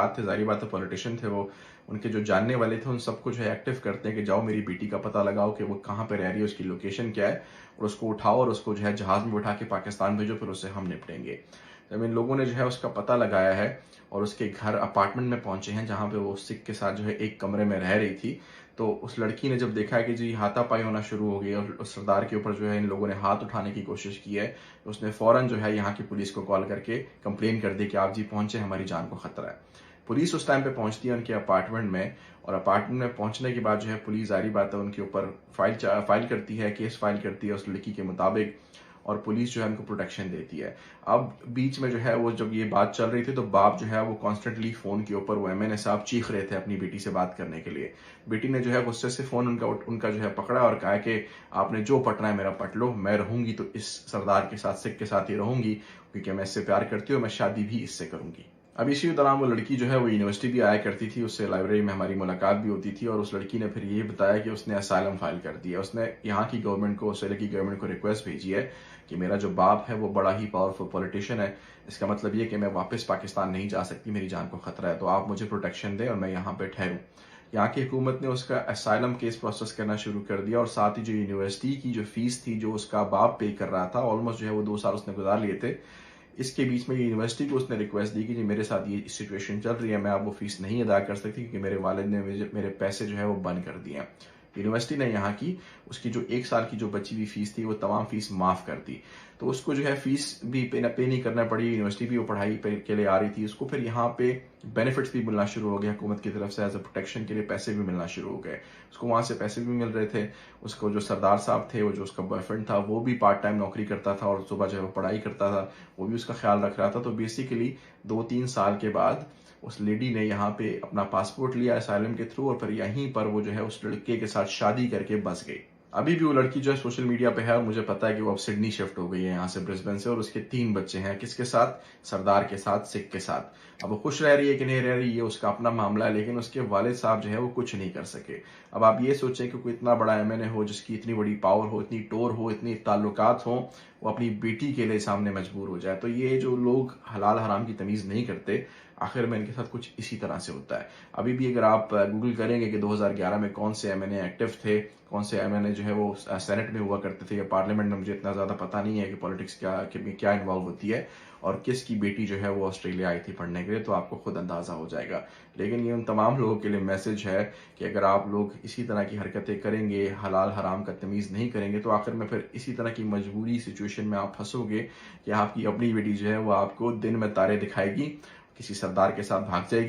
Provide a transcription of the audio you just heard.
थे, ज़ाहिर बात है पॉलिटिशियन थे वो, उनके जो जानने वाले थे उन सबको जो है एक्टिव करते हैं कि जाओ मेरी बेटी का पता लगाओ कि वो कहाँ पे रह रही है, उसकी लोकेशन क्या है, और उसको उठाओ और उसको जो है जहाज़ में उठा के पाकिस्तान भेजो, फिर उससे हम निपटेंगे। जब इन लोगों ने जो है उसका पता लगाया है और उसके घर अपार्टमेंट में पहुंचे हैं जहां पे वो सिख के साथ जो है एक कमरे में रह रही थी, तो उस लड़की ने जब देखा है कि जी हाथापाई होना शुरू हो गई और उस सरदार के ऊपर जो है इन लोगों ने हाथ उठाने की कोशिश की है, तो उसने फौरन जो है यहाँ की पुलिस को कॉल करके कंप्लेन कर दी कि आप जी पहुंचे, हमारी जान को खतरा है। पुलिस उस टाइम पे पहुंचती है उनके अपार्टमेंट में, और अपार्टमेंट में पहुंचने के बाद जो है पुलिस जारी बात है उनके ऊपर फाइल करती है, केस फाइल करती है उस लड़की के मुताबिक, और पुलिस जो है उनको प्रोटेक्शन देती है। अब बीच में जो है वो जब ये बात चल रही थी तो बाप जो है वो कॉन्स्टेंटली फोन के ऊपर वो एमएनए साहब चीख रहे थे अपनी बेटी से बात करने के लिए। बेटी ने जो है गुस्से से फोन उनका जो है पकड़ा और कहा कि आपने जो पटना है मेरा पट लो, मैं रहूंगी तो इस सरदार के साथ, सिख के साथ ही रहूंगी, क्योंकि मैं इससे प्यार करती हूँ, मैं शादी भी इससे करूंगी। अब इसी दौरान वो लड़की जो है वो यूनिवर्सिटी भी आया करती थी, उससे लाइब्रेरी में हमारी मुलाकात भी होती थी, और उस लड़की ने फिर ये बताया कि उसने असाइलम फाइल कर दिया। उसने यहाँ की गवर्नमेंट को, ऑस्ट्रेलिया की गवर्नमेंट को रिक्वेस्ट भेजी है कि मेरा जो बाप है वो बड़ा ही पावरफुल पॉलिटिशियन है, इसका मतलब ये कि मैं वापस पाकिस्तान नहीं जा सकती, मेरी जान को खतरा है, तो आप मुझे प्रोटेक्शन दें और मैं यहाँ पे ठहरूं। यहाँ की हुकूमत ने उसका असाइलम केस प्रोसेस करना शुरू कर दिया, और साथ ही जो यूनिवर्सिटी की जो फीस थी जो उसका बाप पे कर रहा था, ऑलमोस्ट जो है वो 2 साल उसने गुजार लिए थे, इसके बीच में यूनिवर्सिटी को उसने रिक्वेस्ट दी कि जी मेरे साथ ये सिचुएशन चल रही है, मैं अब वो फीस नहीं अदा कर सकती क्योंकि मेरे वालिद ने मेरे पैसे जो है वो बंद कर दिए हैं। यूनिवर्सिटी ने यहाँ की उसकी जो 1 साल की जो बची हुई फीस थी वो तमाम फीस माफ कर दी, तो उसको जो है फीस भी पे नहीं करना पड़ी। यूनिवर्सिटी भी वो पढ़ाई के लिए आ रही थी, उसको फिर यहाँ पे बेनिफिट्स भी मिलना शुरू हो गया हुकूमत की तरफ से, एज अ प्रोटेक्शन के लिए पैसे भी मिलना शुरू हो गए, उसको वहां से पैसे भी मिल रहे थे। उसको जो सरदार साहब थे, वो जो उसका बॉयफ्रेंड था, वो भी पार्ट टाइम नौकरी करता था और सुबह जो है वो पढ़ाई करता था, वो भी उसका ख्याल रख रहा था। तो बेसिकली 2-3 साल के बाद उस लेडी ने यहाँ पे अपना पासपोर्ट लिया असाइलम के थ्रू, और फिर यहीं पर वो जो है उस लड़के के साथ शादी करके बस गई। अभी भी वो लड़की जो है सोशल मीडिया पे है, और मुझे पता है कि वो अब सिडनी शिफ्ट हो गई है यहाँ से, ब्रिस्बेन से, और उसके 3 बच्चे हैं। किसके साथ? सरदार के साथ, सिख के साथ। अब वो खुश रह रही है कि नहीं रह रही, ये उसका अपना मामला है, लेकिन उसके वालिद साहब जो है वो कुछ नहीं कर सके। अब आप ये सोचें कि कोई इतना बड़ा एमएनए हो, जिसकी इतनी बड़ी पावर हो, इतनी टोर हो, इतनी ताल्लुकात हो, वो अपनी बेटी के लिए सामने मजबूर हो जाए। तो ये जो लोग हलाल हराम की तमीज नहीं करते, आखिर में इनके साथ कुछ इसी तरह से होता है। अभी भी अगर आप गूगल करेंगे कि 2011 में कौन से एमएनए एक्टिव थे, कौन से एमएनए जो है वो सेनेट में हुआ करते थे या पार्लियामेंट में, मुझे इतना ज्यादा पता नहीं है कि पॉलिटिक्स क्या इन्वॉल्व होती है और किसकी बेटी जो है वो ऑस्ट्रेलिया आई थी पढ़ने के लिए, तो आपको खुद अंदाजा हो जाएगा। लेकिन ये उन तमाम लोगों के लिए मैसेज है कि अगर आप लोग इसी तरह की हरकतें करेंगे, हलाल हराम का तमीज नहीं करेंगे, तो आखिर में फिर इसी तरह की मजबूरी सिचुएशन में आप फंसोगे कि आपकी अपनी बेटी जो है वो आपको दिन में तारे दिखाएगी, किसी सरदार के साथ भाग जाएगी।